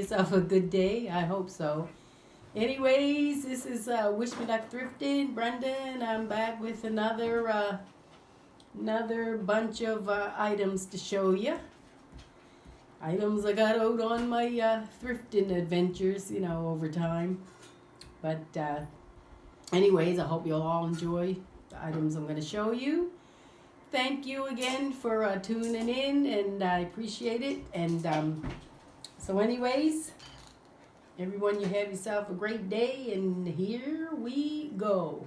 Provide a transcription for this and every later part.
yourself a good day. I hope so. Anyways, this is Wish Me Luck Thrifting. Brenda, and I'm back with another bunch of items to show you. Items I got out on my thrifting adventures, over time. But anyways, I hope you'll all enjoy the items I'm going to show you. Thank you again for tuning in, and I appreciate it. And so anyways, everyone, you have yourself a great day, and here we go.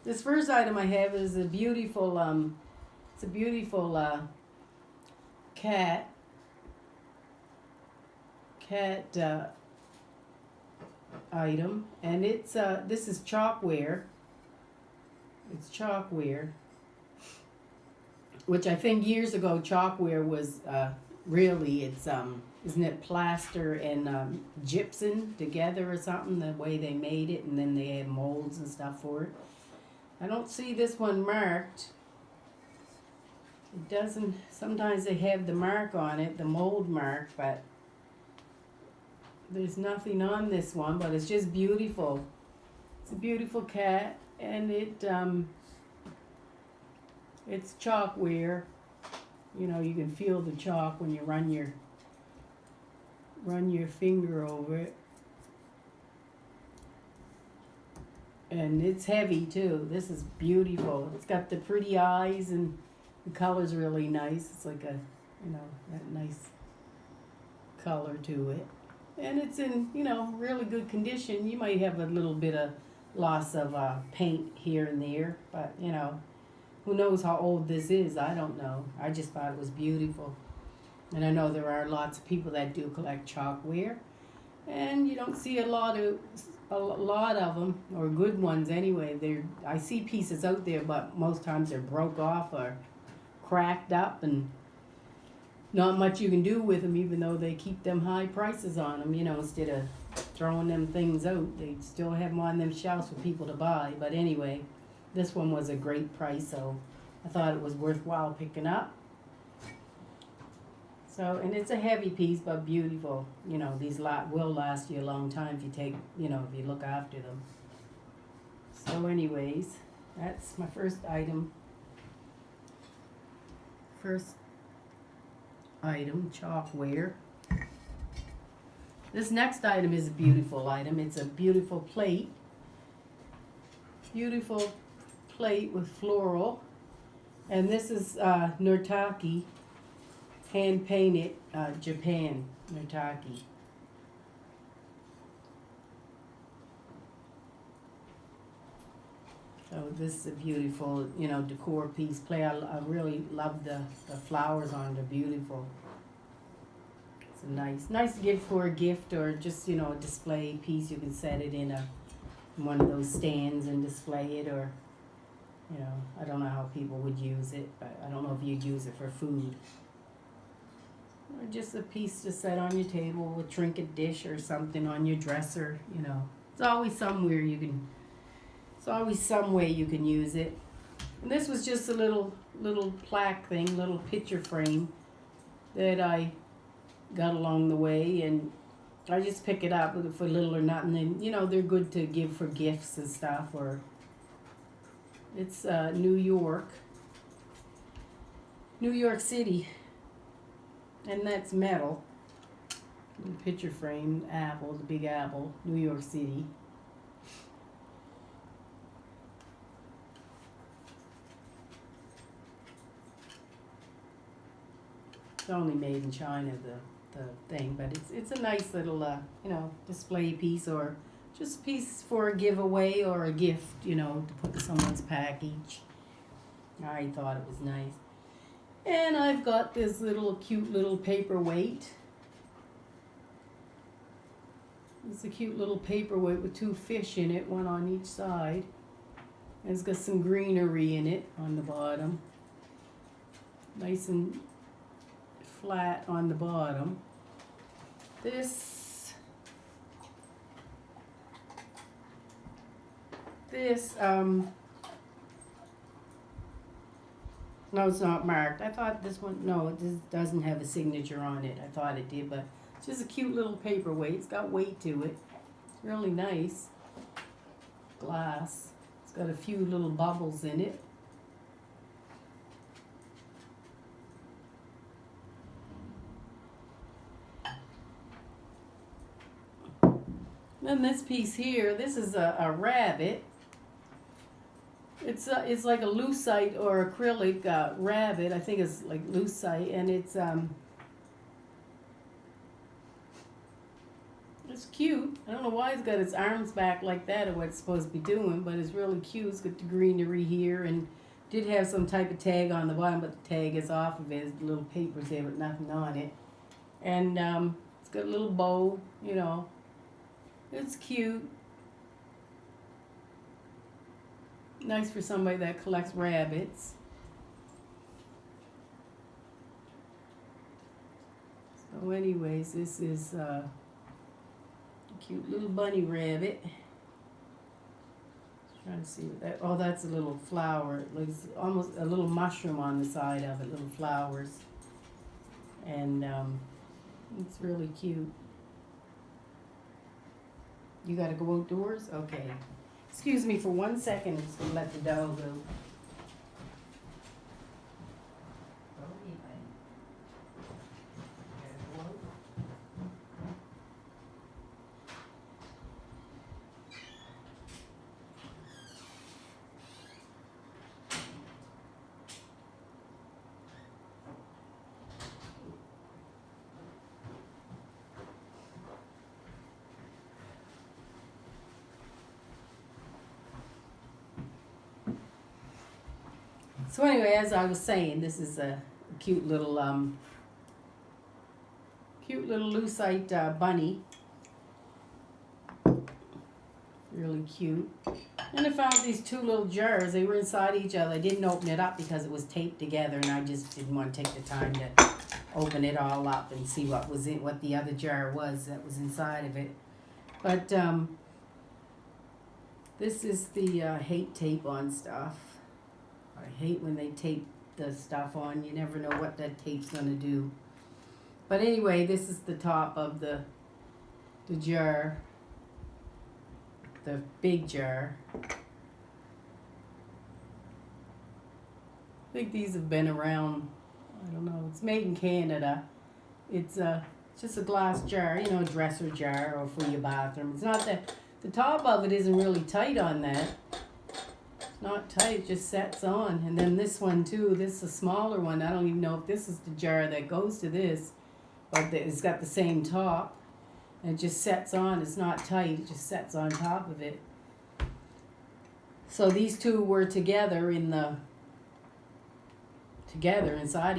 This first item I have is a beautiful, cat item, and it's this is chalkware. It's chalkware, which I think years ago chalkware was really, it's isn't it plaster and gypsum together or something, the way they made it, and then they had molds and stuff for it. I don't see this one marked. It doesn't, sometimes they have the mark on it, the mold mark, but there's nothing on this one, but it's just beautiful. It's a beautiful cat, and it's chalkware. You can feel the chalk when you run your finger over it. And it's heavy too. This is beautiful. It's got the pretty eyes, and the color's really nice. It's like a, that nice color to it. And it's in, really good condition. You might have a little bit of loss of paint here and there, but, who knows how old this is? I don't know. I just thought it was beautiful. And I know there are lots of people that do collect chalkware, and you don't see a lot of them, or good ones anyway. I see pieces out there, but most times they're broke off or cracked up, and not much you can do with them, even though they keep them high prices on them. Instead of throwing them things out, they still have them on them shelves for people to buy. But anyway, this one was a great price, so I thought it was worthwhile picking up. So, and it's a heavy piece, but beautiful. These will last you a long time if you take, if you look after them. So anyways, that's my first item. Chalkware. This next item is a beautiful item. It's a beautiful plate. Beautiful plate with floral. And this is Nurtaki, hand painted, Japan, Nurtaki. So this is a beautiful, decor piece. I really love the flowers on it. They're beautiful. It's a nice gift for a gift, or just, a display piece. You can set it in one of those stands and display it, or, I don't know how people would use it, but I don't know if you'd use it for food. Or just a piece to set on your table, a trinket dish or something on your dresser, It's always somewhere It's always some way you can use it. And this was just a little plaque thing, little picture frame that I got along the way, and I just pick it up for little or nothing. And they're good to give for gifts and stuff. Or it's New York City, and that's metal. Picture frame, apple, the big apple, New York City. It's only made in China, the thing, but it's a nice little display piece, or just a piece for a giveaway or a gift, to put in someone's package. I thought it was nice. And I've got this cute little paperweight. It's a cute little paperweight with two fish in it, one on each side. And it's got some greenery in it on the bottom. Nice and flat on the bottom. This no, it's not marked. I thought this one, no, this doesn't have a signature on it. I thought it did, but It's just a cute little paperweight. It's got weight to it. It's really nice. Glass. It's got a few little bubbles in it. Then this piece here, this is a rabbit. It's like a lucite or acrylic rabbit. I think it's like lucite, and it's cute. I don't know why it's got its arms back like that or what it's supposed to be doing, but it's really cute. It's got the greenery here, and did have some type of tag on the bottom, but the tag is off of it. There's little papers there, but nothing on it. And it's got a little bow, you know. It's cute. Nice for somebody that collects rabbits. So anyways, this is a cute little bunny rabbit. Trying to see what that, oh, that's a little flower. It looks almost a little mushroom on the side of it, little flowers. And it's really cute. You gotta go outdoors? Okay. Excuse me for 1 second. I'm just gonna let the dog go. So anyway, as I was saying, this is a cute little lucite bunny. Really cute. And I found these two little jars. They were inside each other. I didn't open it up because it was taped together, and I just didn't want to take the time to open it all up and see what was in what the other jar was that was inside of it. But this is the hate tape on stuff. I hate when they tape the stuff on. You never know what that tape's gonna do. But anyway, this is the top of the jar. The big jar. I think these have been around, I don't know, it's made in Canada. It's just a glass jar, you know, a dresser jar or for your bathroom. It's not that, the top of it isn't really tight on that. It's not tight, it just sets on. And then this one too, this is a smaller one. I don't even know if this is the jar that goes to this, but it's got the same top. And it just sets on, it's not tight, it just sets on top of it. So these two were together inside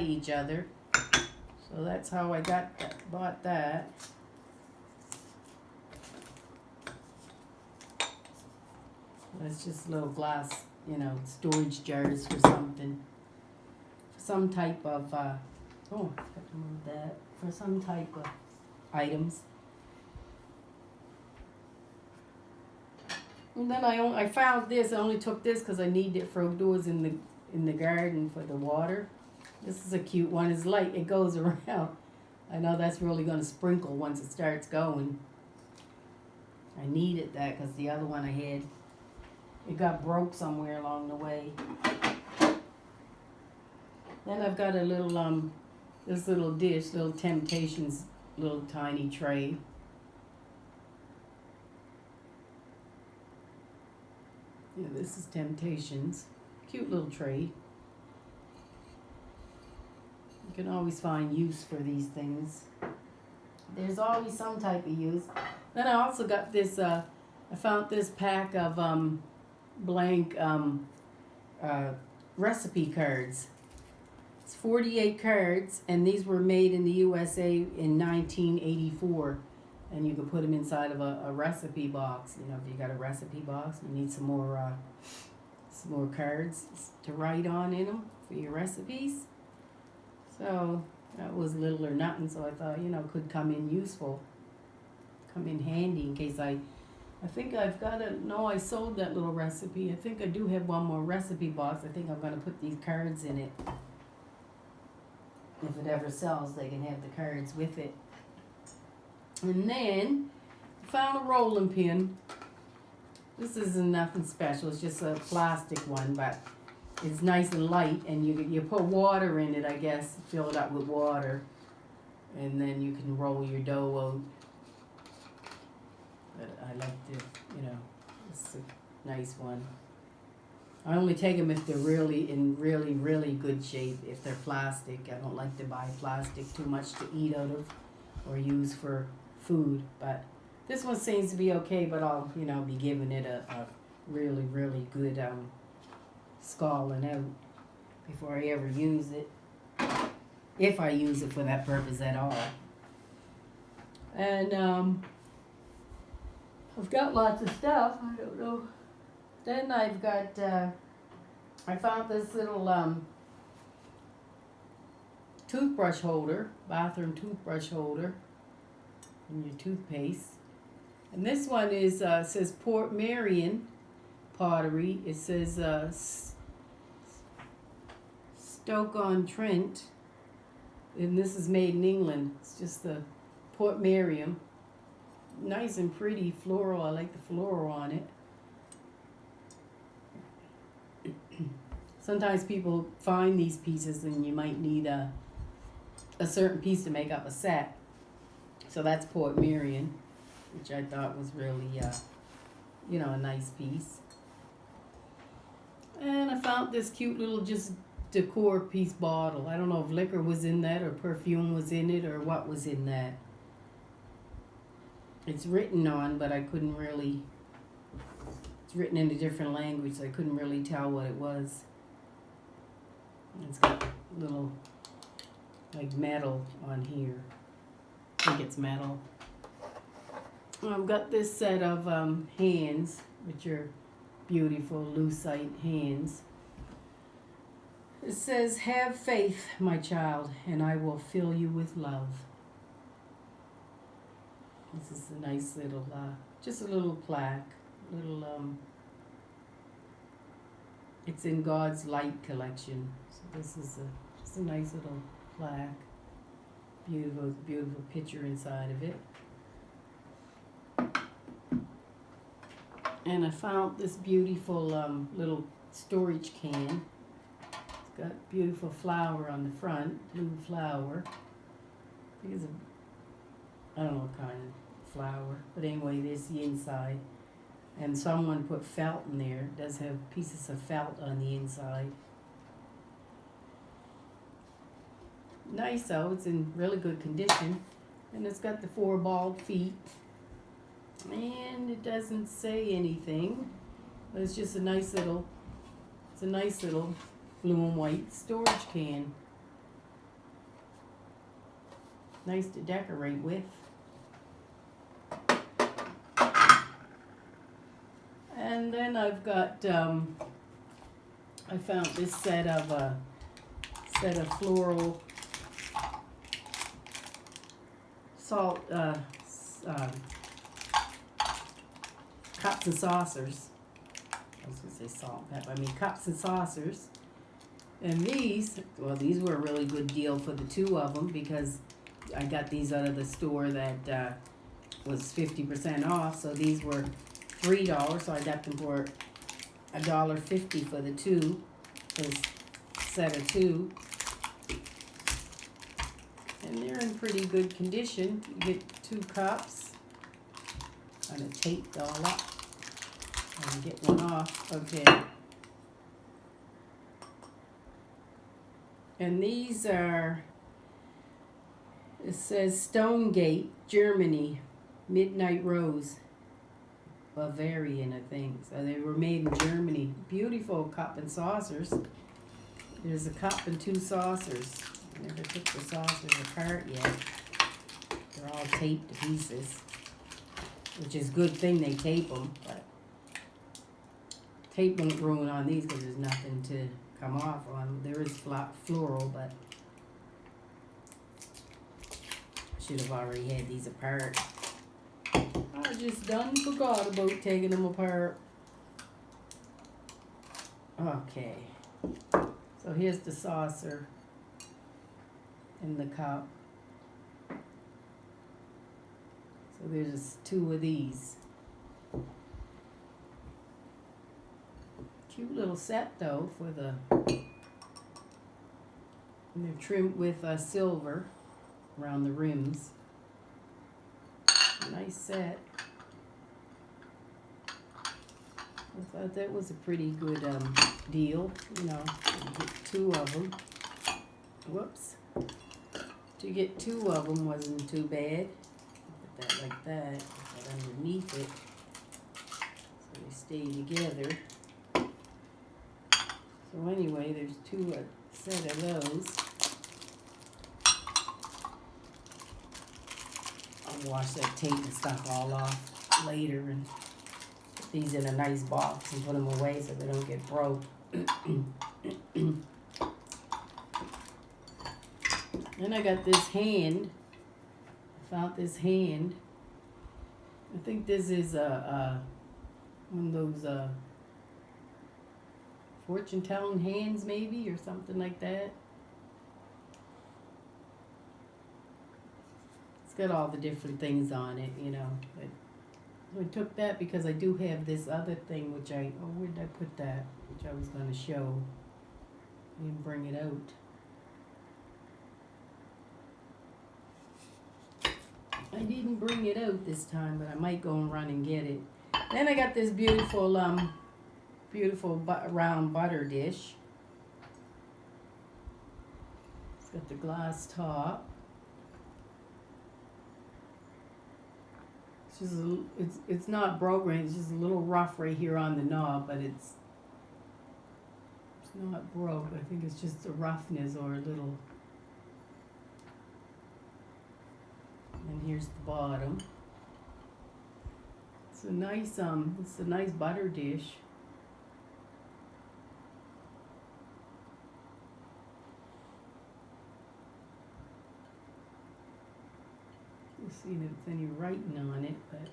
of each other. So that's how I bought that. That's just little glass, you know, storage jars for something. For some type of, got to move that. For some type of items. And then I found this. I only took this because I need it for outdoors in the garden for the water. This is a cute one. It's light. It goes around. I know that's really going to sprinkle once it starts going. I needed that because the other one I had, it got broke somewhere along the way. Then I've got a little this little dish, little Temptations, little tiny tray. Yeah, this is Temptations. Cute little tray. You can always find use for these things. There's always some type of use. Then I also got this, I found this pack of blank recipe cards. It's 48 cards, and these were made in the USA in 1984. And you can put them inside of a recipe box. You know, if you got a recipe box, you need some more cards to write on in them for your recipes. So that was little or nothing. So I thought, you know, could come in useful, come in handy in case I think I've got I sold that little recipe. I think I do have one more recipe box. I think I'm going to put these cards in it. If it ever sells, they can have the cards with it. And then I found a rolling pin. This isn't nothing special. It's just a plastic one, but it's nice and light. And you put water in it, I guess. Fill it up with water, and then you can roll your dough out. But I like to, it's a nice one. I only take them if they're really in really, really good shape. If they're plastic, I don't like to buy plastic too much to eat out of or use for food. But this one seems to be okay, but I'll, be giving it a really, really good scalding out before I ever use it. If I use it for that purpose at all. And I've got lots of stuff. I don't know. Then I've got, I found this little toothbrush holder, bathroom toothbrush holder, and your toothpaste. And this one is, says Port Marion pottery. It says Stoke-on-Trent, and this is made in England. It's just the Port Marion. Nice and pretty floral. I like the floral on it. Sometimes people find these pieces and you might need a certain piece to make up a set. So that's Port Marion, which I thought was really, a nice piece. And I found this cute little just decor piece bottle. I don't know if liquor was in that or perfume was in it or what was in that. It's written on, but I couldn't really, it's written in a different language, so I couldn't really tell what it was. It's got little, like, metal on here. I think it's metal. I've got this set of hands, which are beautiful lucite hands. It says, "Have faith, my child, and I will fill you with love." This is a nice little, just a little plaque, little, it's in God's Light collection. So this is just a nice little plaque. Beautiful, beautiful picture inside of it. And I found this beautiful little storage can. It's got beautiful flower on the front, blue flower. I think it's I don't know what kind of flower, but anyway, there's the inside. And someone put felt in there. It does have pieces of felt on the inside. Nice though, it's in really good condition. And it's got the 4 bald feet. And it doesn't say anything, but it's just a nice little, blue and white storage can. Nice to decorate with. And then I've got, I found this set of floral salt, cups and saucers. I was going to say salt and pepper. I mean cups and saucers. And these were a really good deal for the 2 of them because I got these out of the store that was 50% off. So these were $3, so I got them for $1.50 for the 2, for the set of 2. And they're in pretty good condition. You get 2 cups. Kind of taped all up. And get one off. Okay. And these are, it says Stonegate, Germany, Midnight Rose, Bavarian, I think. So they were made in Germany. Beautiful cup and saucers. There's a cup and 2 saucers. I never took the saucers apart yet. They're all taped to pieces, which is a good thing they tape them, but tape won't ruin on these because there's nothing to come off on. There is floral, but should have already had these apart. I just done forgot about taking them apart. Okay, so here's the saucer and the cup. there's 2 of these. Cute little set though for the, and they're trimmed with silver around the rims. Nice set. I thought that was a pretty good deal. You know, you get 2 of them. Whoops. To get 2 of them wasn't too bad. Put that like that. Put that underneath it, so they stay together. So anyway, there's 2 a set of those. I'll wash that tape and stuff all off later and put these in a nice box and put them away so they don't get broke. Then I got this hand. I found this hand. I think this is one of those fortune telling hands maybe, or something like that. It's got all the different things on it, you know. But I took that because I do have this other thing which where did I put that? Which I was going to show. I didn't bring it out. I didn't bring it out this time, but I might go and run and get it. Then I got this beautiful round butter dish. It's got the glass top. It's just it's not broken. It's just a little rough right here on the knob, but it's not broke. I think it's just a roughness or a little. And here's the bottom. It's a nice butter dish. Let's see if there's any writing on it, but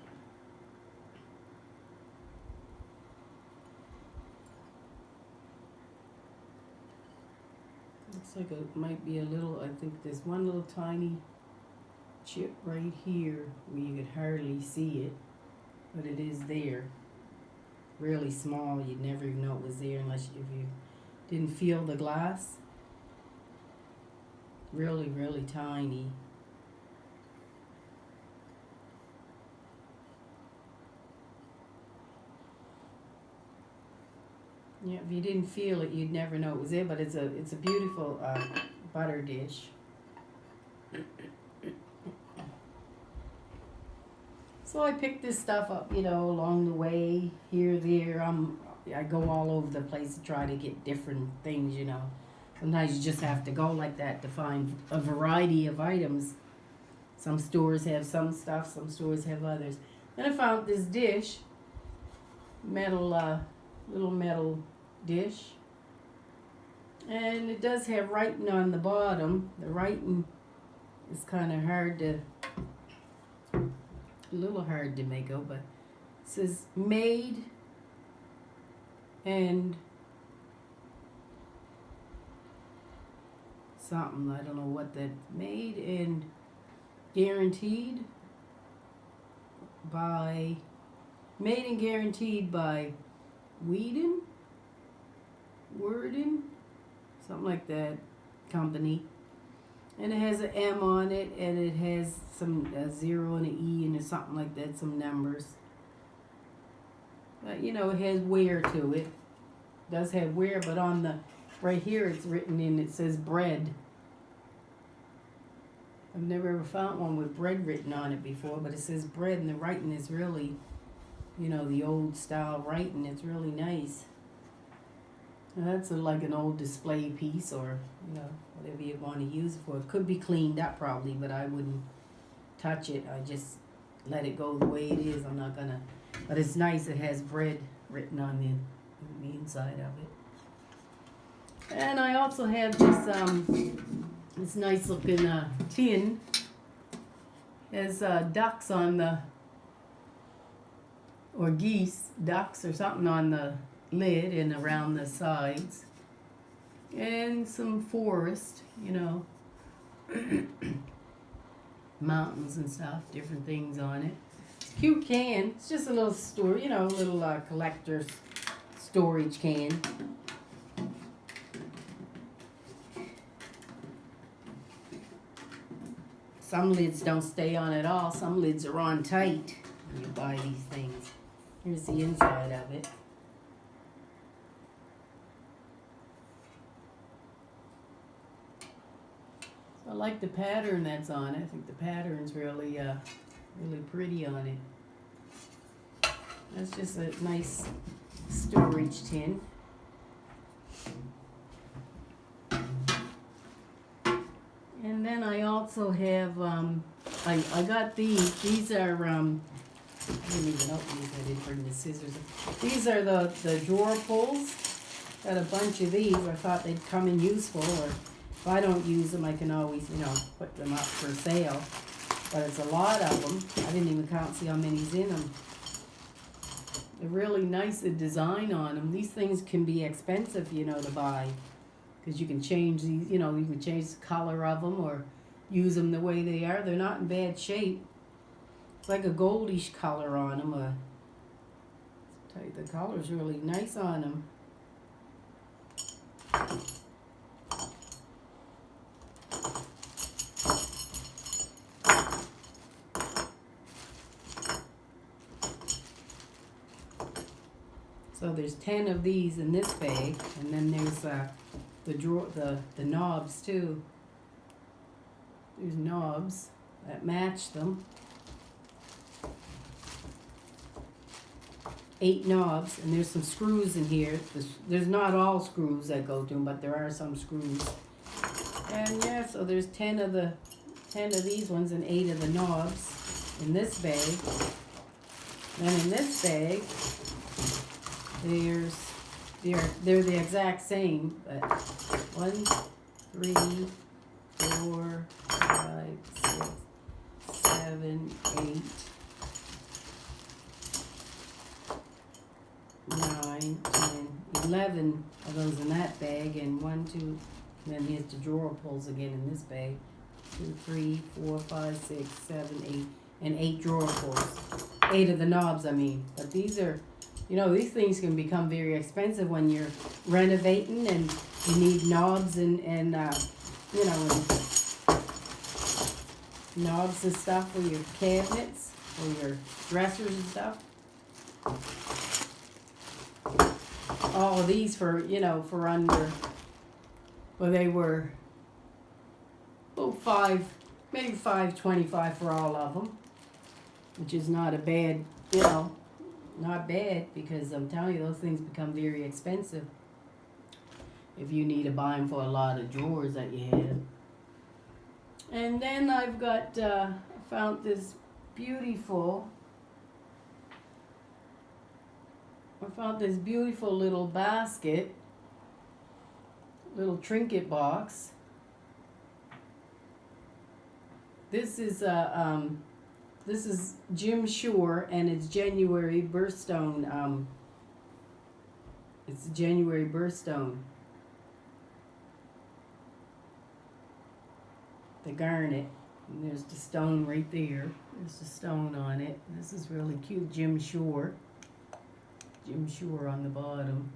looks like it might be a little, I think there's one little tiny chip right here where you could hardly see it, but it is there. Really small, you'd never even know it was there unless if you didn't feel the glass. Really, really tiny. Yeah, if you didn't feel it, you'd never know it was there, but it's a beautiful butter dish. So I picked this stuff up, you know, along the way, here, there. I go all over the place to try to get different things, you know. Sometimes you just have to go like that to find a variety of items. Some stores have some stuff, some stores have others. Then I found this dish, little metal dish. And it does have writing on the bottom. The writing is kind of a little hard to make out, but it says made and something. I don't know what that, made and guaranteed by Worden, something like that company. And it has an M on it, and it has a 0 and an E and something like that, some numbers. But you know, it has wear to it. It does have wear, but on the right here it's written in, it says bread. I've never ever found one with bread written on it before, but it says bread, and the writing is really, you know, the old style writing. It's really nice. Now that's like an old display piece, or you know, whatever you want to use it for. It could be cleaned up probably, but I wouldn't touch it. I just let it go the way it is. I'm not gonna, but it's nice. It has bread written on the inside of it. And I also have this nice looking tin. Has ducks on the, or geese, ducks or something on the lid and around the sides, and some forest, you know, mountains and stuff, different things on it. Cute can. It's just a little store, you know, a little collector's storage can. Some lids don't stay on at all. Some lids are on tight when you buy these things. Here's the inside of it. I like the pattern that's on it. I think the pattern's really, really pretty on it. That's just a nice storage tin. And then I also have, I got these. These are, I didn't even open these. I didn't bring the scissors. These are the drawer pulls. Got a bunch of these. I thought they'd come in useful, or if I don't use them, I can always, you know, put them up for sale. But it's a lot of them. I didn't even count, see how many's in them. They're really nice, the design on them. These things can be expensive, you know, to buy. Because you can change these, you know, you can change the color of them or use them the way they are. They're not in bad shape. It's like a goldish color on them. I'll tell you, the color's really nice on them. So there's 10 of these in this bag, and then there's the knobs too. There's knobs that match them. 8 knobs, and there's some screws in here. There's not all screws that go to them, but there are some screws. And yeah, so there's 10 of these ones and 8 of the knobs in this bag. Then in this bag, they're the exact same, but 1, 3, 4, 5, 6, 7, 8, 9, 10, 11 of those in that bag, and 1, 2, and then here's the drawer pulls again in this bag. 2, 3, 4, 5, 6, 7, 8, and 8 drawer pulls. 8 of the knobs, I mean. But these are, you know, these things can become very expensive when you're renovating and you need knobs and you know, and knobs and stuff for your cabinets or your dressers and stuff. All of these for, you know, for under, well, they were, well, maybe $5.25 for all of them, which is not a bad, you know, not bad, because I'm telling you, those things become very expensive if you need to buy them for a lot of drawers that you have. And then I've got, I found this beautiful little basket, little trinket box. This is Jim Shore, and it's January birthstone. It's January birthstone. The garnet. And there's the stone right there. There's the stone on it. This is really cute. Jim Shore. Jim Shore on the bottom.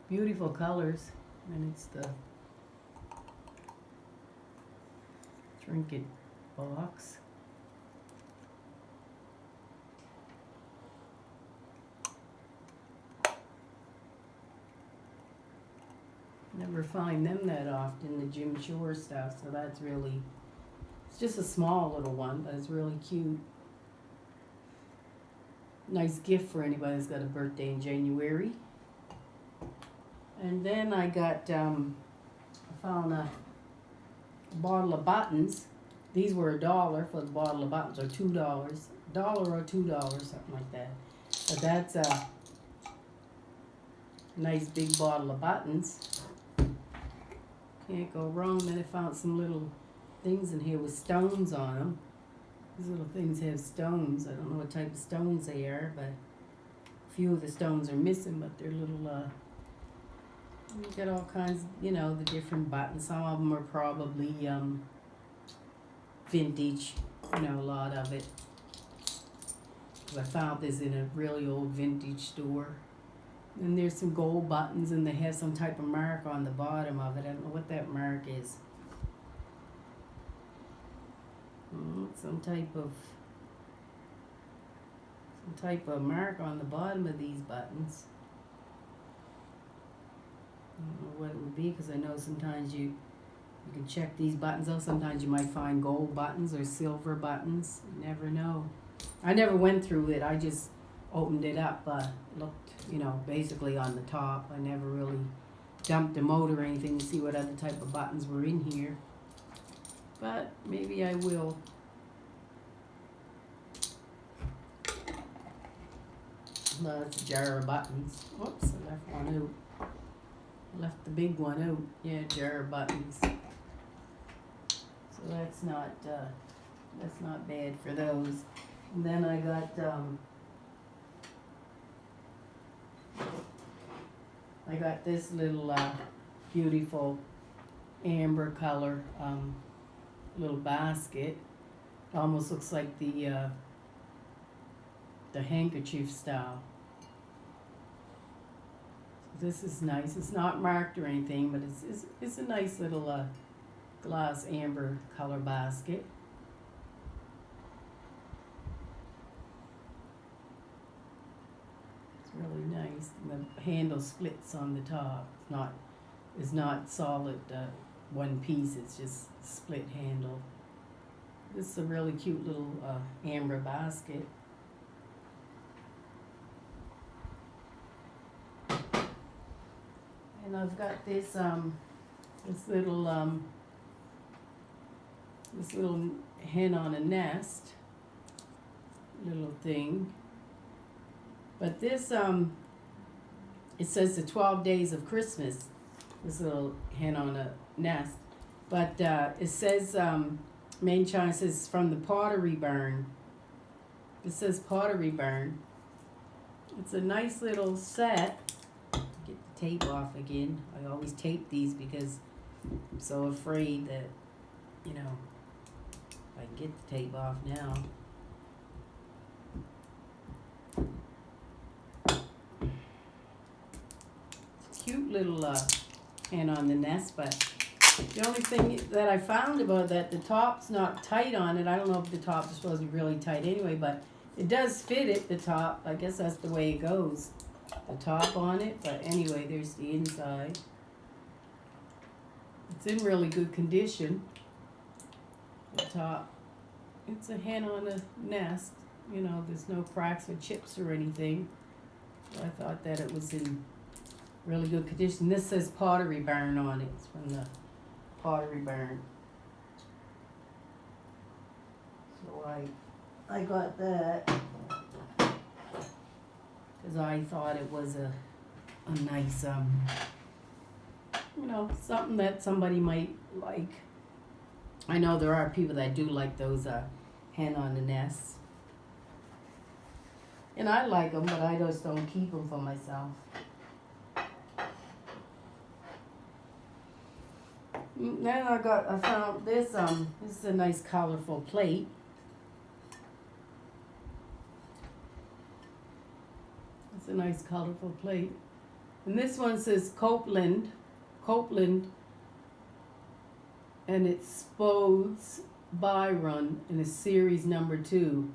Beautiful colors. And it's the trinket box. Never find them that often, the Jim Shore stuff, so that's really, it's just a small little one, but it's really cute. Nice gift for anybody that's got a birthday in January. And then I got, I found a bottle of buttons. These were $1 for the bottle of buttons, or $2. $1 or $2, something like that. But that's a nice big bottle of buttons. Can't go wrong. Then I found some little things in here with stones on them. These little things have stones. I don't know what type of stones they are, but a few of the stones are missing, but they're little, you get all kinds, you know, the different buttons. Some of them are probably vintage, you know, a lot of it. 'cause I found this in a really old vintage store. And there's some gold buttons, and they have some type of mark on the bottom of it. I don't know what that mark is. Some type of mark on the bottom of these buttons. I don't know what it would be, because I know sometimes you can check these buttons out. Sometimes you might find gold buttons or silver buttons. You never know. I never went through it. I just opened it up, looked, basically on the top. I never really dumped them out or anything to see what other type of buttons were in here. But maybe I will. That's a jar of buttons. Whoops, I left one out. Left the big one out. Yeah, jar of buttons. So that's not bad for those. And then I got this little beautiful amber color little basket. It almost looks like the handkerchief style. This is nice. It's not marked or anything, but it's a nice little glass amber color basket. It's really nice. And the handle splits on the top. It's not solid one piece. It's just split handle. This is a really cute little amber basket. And I've got this little hen on a nest little thing. But this it says the 12 days of Christmas. This little hen on a nest. But it says main chime says from the Pottery Barn. It says Pottery Barn. It's a nice little set. Get the tape off again. I always tape these because I'm so afraid that, if I can get the tape off now. Cute little hen on the nest, but the only thing that I found about that, the top's not tight on it. I don't know if the top is supposed to be really tight anyway, but it does fit it, the top. I guess that's the way it goes. The top on it, but anyway, there's the inside. It's in really good condition. The top. It's a hen on a nest. There's no cracks or chips or anything. So I thought that it was in really good condition. This says Pottery Barn on it. It's from the Pottery Barn. So I got that because I thought it was a nice something that somebody might like. I know there are people that do like those hen on the nest, and I like them, but I just don't keep them for myself. Then I found this. This is a nice colorful plate. It's a nice colorful plate, and this one says Copeland, and it's Spodes Byron in a series number 2.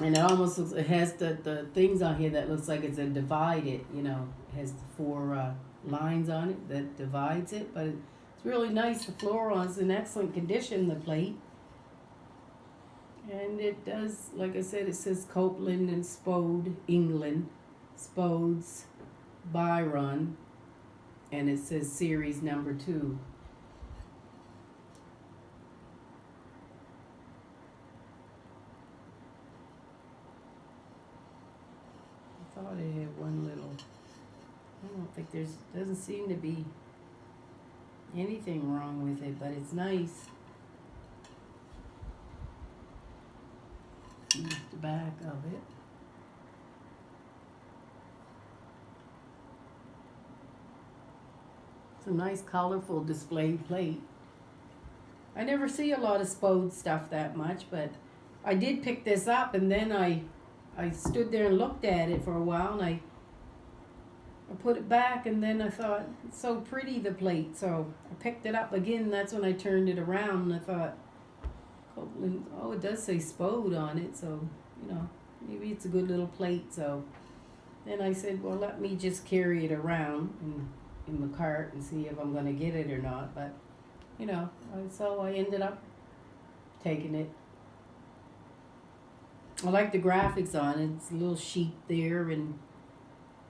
And it almost looks. It has the things on here that looks like it's a divided. It has the 4. Lines on it that divides it, but it's really nice. The floron's in excellent condition, the plate, and it does, like I said, it says Copeland and Spode, England, Spodes Byron, and it says series number 2. I thought it had one little. I don't think doesn't seem to be anything wrong with it, but it's nice. Here's the back of it. It's a nice colorful display plate. I never see a lot of Spode stuff that much, but I did pick this up, and then I stood there and looked at it for a while, and I put it back, and then I thought, it's so pretty, the plate, so I picked it up again. That's when I turned it around, and I thought, oh, it does say Spode on it, so, you know, maybe it's a good little plate. So then I said, well, let me just carry it around in the cart and see if I'm going to get it or not. But, you know, so I ended up taking it. I like the graphics on it. It's a little sheep there, and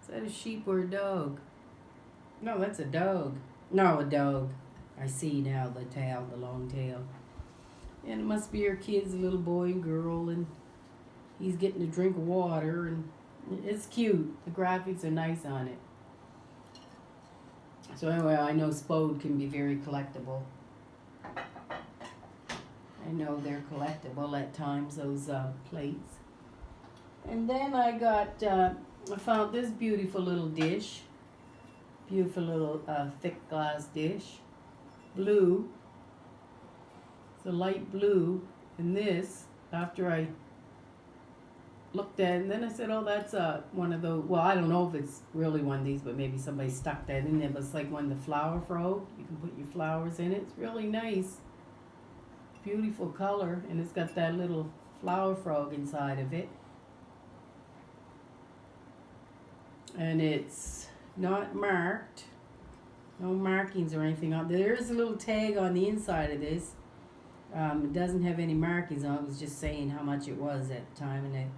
is that a sheep or a dog? No, that's a dog. No, a dog. I see now the tail, the long tail. And it must be her kids, a little boy and girl, and he's getting a drink of water, and it's cute. The graphics are nice on it. So anyway, I know Spode can be very collectible. I know they're collectible at times, those plates. And then I found this beautiful little dish. Beautiful little thick glass dish. Blue. It's a light blue. And this, after I looked at it, and then I said, oh, that's one of those, well, I don't know if it's really one of these, but maybe somebody stuck that in there, but it's like one of the flower frog. You can put your flowers in it. It's really nice. Beautiful color, and it's got that little flower frog inside of it. And it's not marked. No markings or anything on there. There is a little tag on the inside of this. It doesn't have any markings on it. It was just saying how much it was at the time, and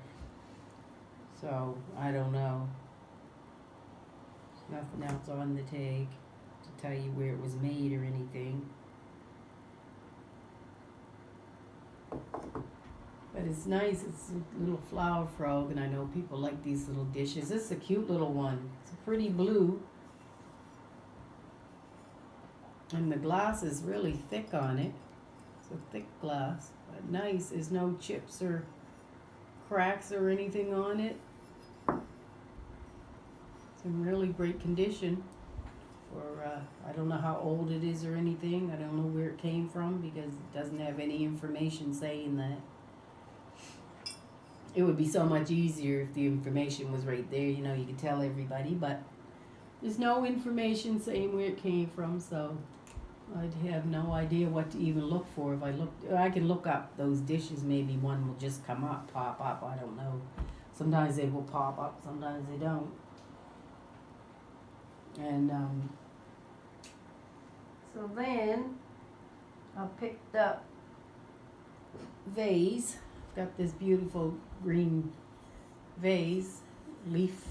so I don't know. There's nothing else on the tag to tell you where it was made or anything. But it's nice. It's a little flower frog, and I know people like these little dishes. This is a cute little one. It's a pretty blue. And the glass is really thick on it. It's a thick glass, but nice. There's no chips or cracks or anything on it. It's in really great condition. I don't know how old it is or anything. I don't know where it came from because it doesn't have any information saying that. It would be so much easier if the information was right there. You know, you could tell everybody, but there's no information saying where it came from, so I'd have no idea what to even look for. If I can look up those dishes. Maybe one will just come up, pop up. I don't know. Sometimes they will pop up. Sometimes they don't. And so then I picked up vase. I've got this beautiful green vase, leaf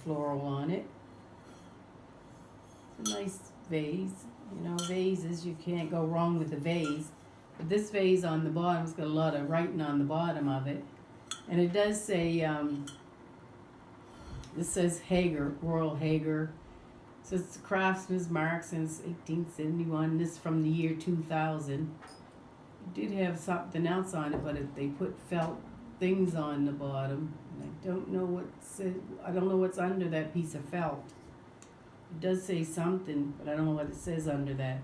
floral on it. It's a nice vase. You know, vases, you can't go wrong with a vase. But this vase on the bottom's got a lot of writing on the bottom of it. And it does say, this says Hager, Royal Hager. So it's a craftsman's mark since 1871. This is from the year 2000. It did have something else on it, but they put felt things on the bottom. And I don't know what's under that piece of felt. It does say something, but I don't know what it says under that.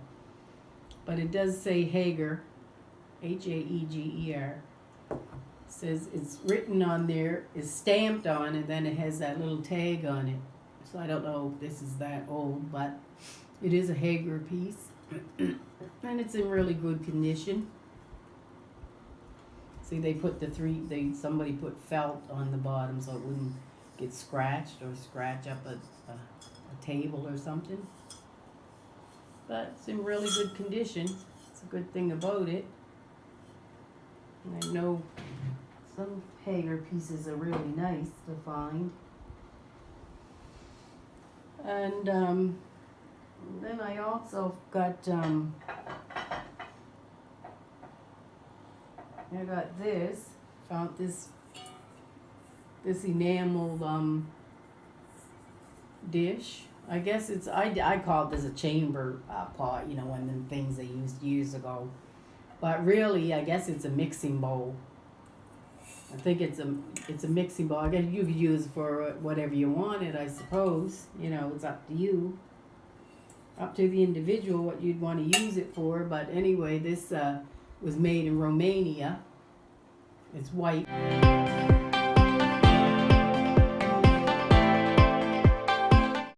But it does say Hager, Haeger. It says it's written on there, it's stamped on, and then it has that little tag on it. So I don't know if this is that old, but it is a Hager piece. And it's in really good condition. See, they put somebody put felt on the bottom so it wouldn't get scratched or scratch up a table or something. But it's in really good condition. It's a good thing about it. And I know some Hager pieces are really nice to find. And then I also got I got this. Found this enamel dish. I guess it's I call this a chamber pot. You know, one of the things they used years ago. But really, I guess it's a mixing bowl. I think it's a mixing bowl. I guess you could use it for whatever you wanted, I suppose. You know, it's up to you. Up to the individual what you'd want to use it for. But anyway, this was made in Romania. It's white.